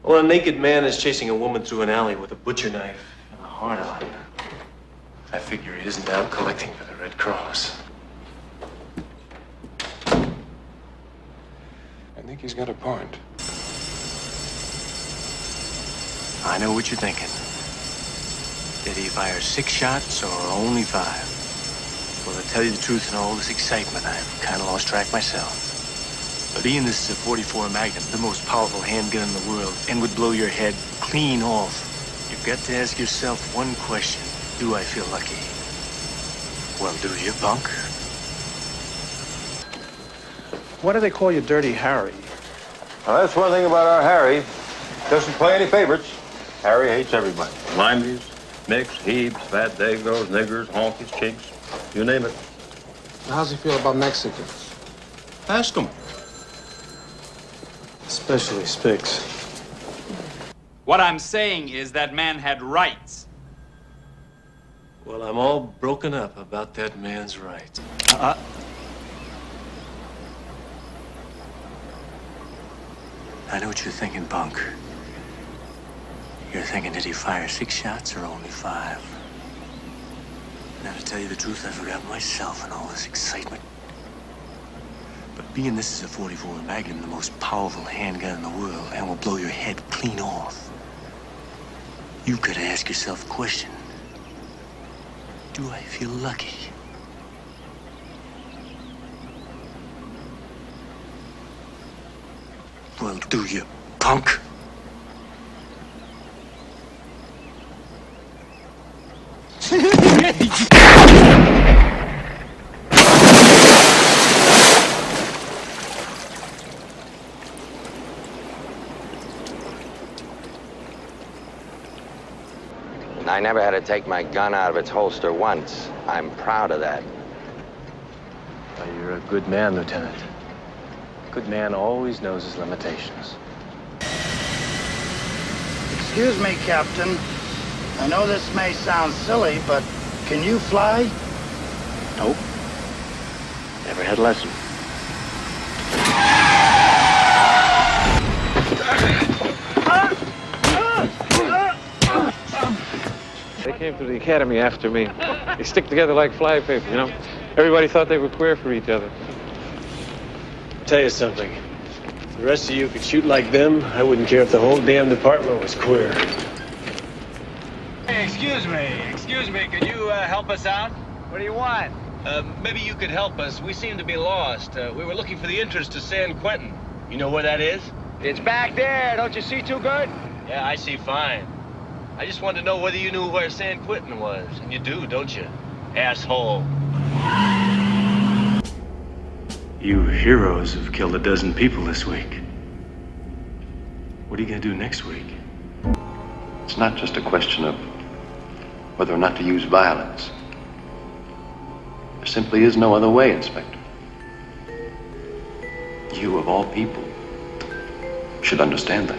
Well, a naked man is chasing a woman through an alley with a butcher knife and a heart on. I figure he isn't out collecting for the Red Cross. I think he's got a point. I know what you're thinking. Did he fire 6 shots or only 5? Well, to tell you the truth, in all this excitement, I've kind of lost track myself. But being this is a .44 Magnum, the most powerful handgun in the world, and would blow your head clean off, you've got to ask yourself one question. Do I feel lucky? Well, do you, punk? Why do they call you Dirty Harry? Well, that's one thing about our Harry. Doesn't play any favorites. Harry hates everybody. Limeys, micks, heaps, fat dagos, niggers, honkies, cheeks, you name it. How's he feel about Mexicans? Ask him. Especially Spicks. What I'm saying is that man had rights. Well, I'm all broken up about that man's rights. I know what you're thinking, punk. You're thinking, did he fire 6 shots or only 5? Now, to tell you the truth, I forgot myself in all this excitement. But being this is a .44 Magnum, the most powerful handgun in the world, and will blow your head clean off, you've got to ask yourself a question. Do I feel lucky? Well, do you, punk? I never had to take my gun out of its holster once. I'm proud of that. Well, you're a good man, Lieutenant. A good man always knows his limitations. Excuse me, Captain. I know this may sound silly, but can you fly? Nope. Never had a lesson. They came to the academy after me. They stick together like flypaper, you know? Everybody thought they were queer for each other. I'll tell you something. If the rest of you could shoot like them, I wouldn't care if the whole damn department was queer. Hey, excuse me, could you help us out? What do you want? Maybe you could help us. We seem to be lost. We were looking for the entrance to San Quentin. You know where that is? It's back there, don't you see too good? Yeah, I see fine. I just wanted to know whether you knew where San Quentin was. And you do, don't you? Asshole. You heroes have killed 12 people this week. What are you gonna do next week? It's not just a question of whether or not to use violence. There simply is no other way, Inspector. You, of all people, should understand that.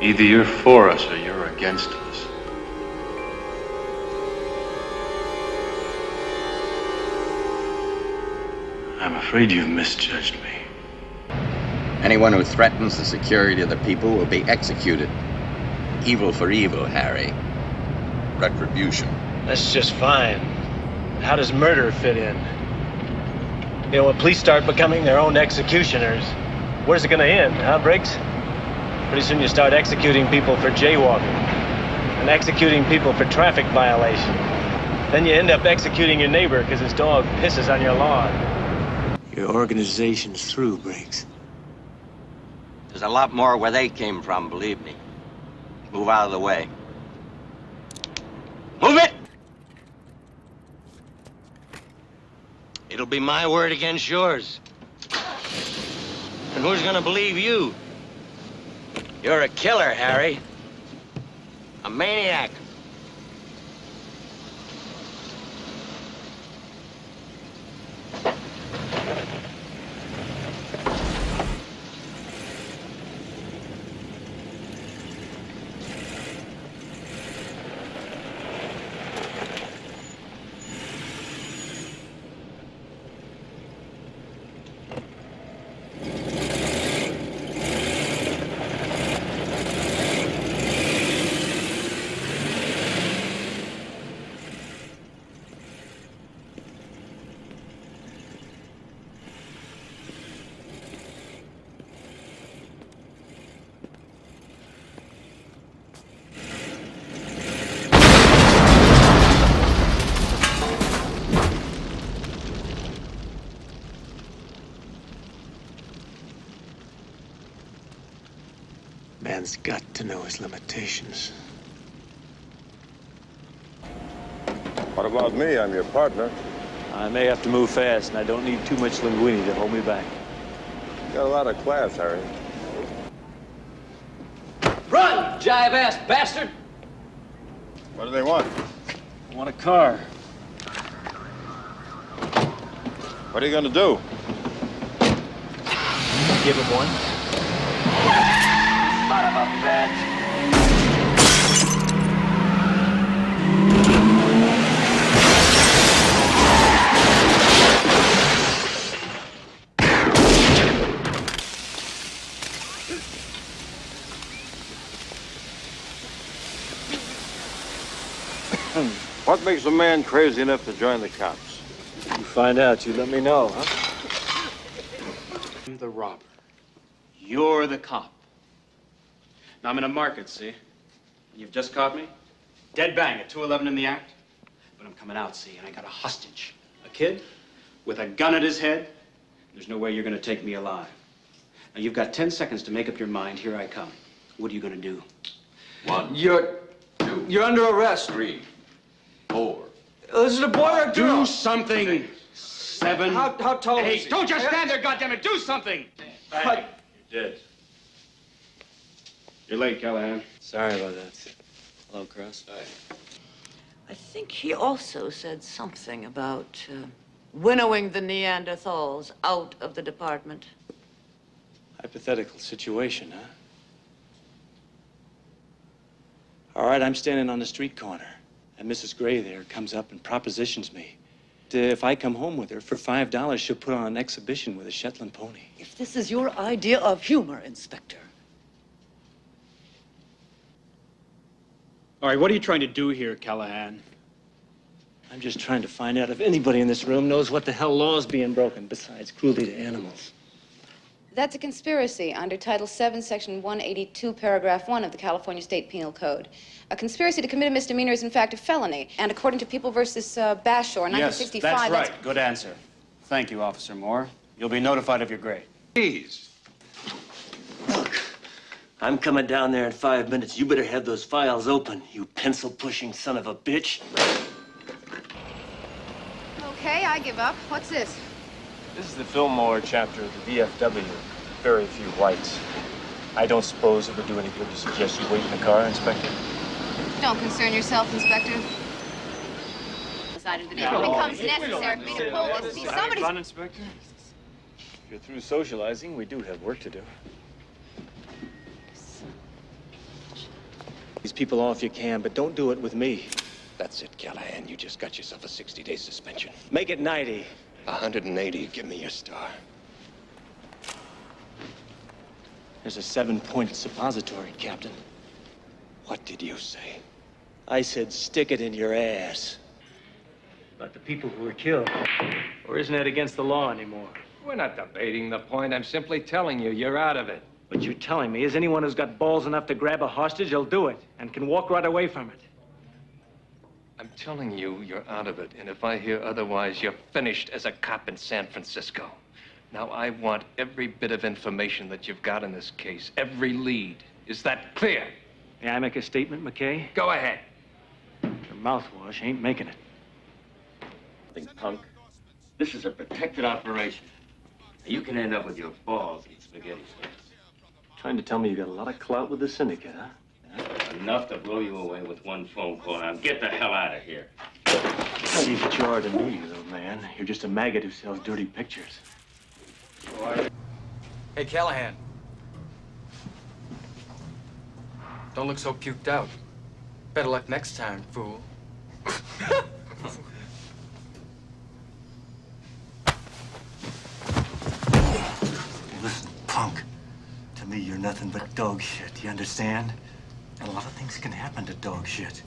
Either you're for us or you're against us. I'm afraid you've misjudged me. Anyone who threatens the security of the people will be executed. Evil for evil, Harry. Retribution. That's just fine. How does murder fit in? You know, when police start becoming their own executioners, where's it gonna end, huh, Briggs? Pretty soon you start executing people for jaywalking and executing people for traffic violation. Then you end up executing your neighbor because his dog pisses on your lawn. Your organization's through, Briggs. There's a lot more where they came from, believe me. Move out of the way. Move it! It'll be my word against yours. And who's gonna believe you? You're a killer, Harry. A maniac. Man's got to know his limitations. What about me? I'm your partner. I may have to move fast, and I don't need too much linguine to hold me back. You got a lot of class, Harry. Run, jive-ass bastard! What do they want? I want a car. What are you gonna do? Give him one. Son of a bitch! What makes a man crazy enough to join the cops? You find out, you let me know, huh? I'm the robber. You're the cop. Now I'm in a market, see? You've just caught me? Dead bang at 2:11 in the act. But I'm coming out, see, and I got a hostage. A kid with a gun at his head. There's no way you're gonna take me alive. Now you've got 10 seconds to make up your mind. Here I come. What are you gonna do? 1, You're under arrest. 3, 4. This is a boy or a girl? Do something. 7. How tall is 8. he? Don't just stand there, goddammit. Do something. Bang. You're dead. You're late, Callahan. Sorry about that. Hello, Cross. I think he also said something about winnowing the Neanderthals out of the department. Hypothetical situation, huh? All right, I'm standing on the street corner, and Mrs. Gray there comes up and propositions me. If I come home with her for $5, she'll put on an exhibition with a Shetland pony. If this is your idea of humor, Inspector. All right, what are you trying to do here, Callahan? I'm just trying to find out if anybody in this room knows what the hell law is being broken besides cruelty to animals. That's a conspiracy under Title VII, Section 182, Paragraph 1 of the California State Penal Code. A conspiracy to commit a misdemeanor is, in fact, a felony. And according to People versus Bashore, 1965... Yes, that's right. Good answer. Thank you, Officer Moore. You'll be notified of your grade. Please. Look, I'm coming down there in 5 minutes. You better have those files open, you pencil-pushing son of a bitch. Okay, I give up. What's this? This is the Fillmore chapter of the VFW. Very few whites. I don't suppose it would do any good to suggest you wait in the car, Inspector? Don't concern yourself, Inspector. It becomes necessary for me to pull this. See, somebody's... Fun, Inspector? If you're through socializing, we do have work to do. These people off you can, but don't do it with me. That's it, Callahan. You just got yourself a 60-day suspension. Make it 90. 180. Give me your star. There's a 7-point suppository, Captain. What did you say? I said stick it in your ass. About the people who were killed. Or isn't that against the law anymore? We're not debating the point. I'm simply telling you, you're out of it. What you're telling me is anyone who's got balls enough to grab a hostage will do it and can walk right away from it. I'm telling you, you're out of it. And if I hear otherwise, you're finished as a cop in San Francisco. Now, I want every bit of information that you've got in this case. Every lead. Is that clear? May I make a statement, McKay? Go ahead. Your mouthwash ain't making it. Punk. This is a protected operation. You can end up with your balls in spaghetti sauce. Trying to tell me you got a lot of clout with the syndicate, huh? Enough to blow you away with one phone call. Now get the hell out of here. See what you are to me, little man. You're just a maggot who sells dirty pictures. Hey, Callahan. Don't look so puked out. Better luck next time, fool. Listen, punk. To me, you're nothing but dog shit, you understand? And a lot of things can happen to dog shit.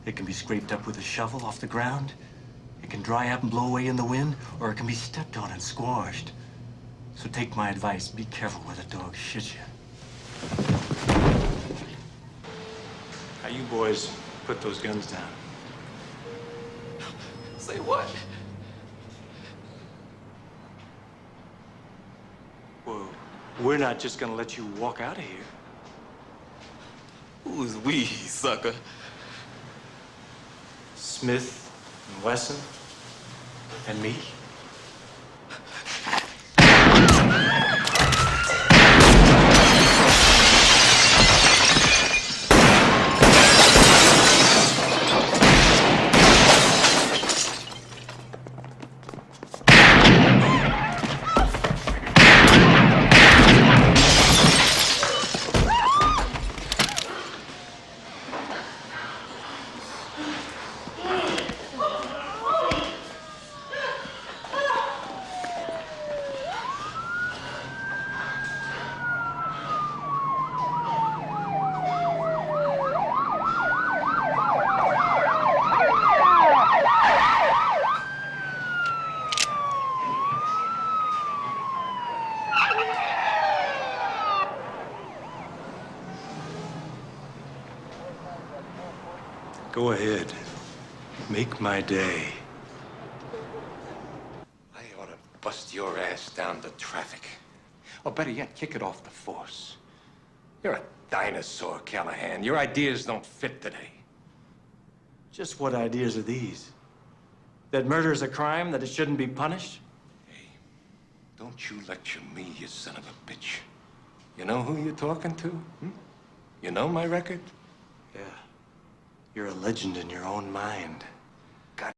It can be scraped up with a shovel off the ground. It can dry up and blow away in the wind, or it can be stepped on and squashed. So take my advice, be careful where the dog shits you. Now you boys, put those guns down. Say what? Whoa, we're not just gonna let you walk out of here. Who's we, sucker? Smith and Wesson and me. Go ahead. Make my day. I ought to bust your ass down to traffic. Or better yet, kick it off the force. You're a dinosaur, Callahan. Your ideas don't fit today. Just what ideas are these? That murder is a crime, that it shouldn't be punished? Don't you lecture me, you son of a bitch. You know who you're talking to? Hmm? You know my record? Yeah. You're a legend in your own mind.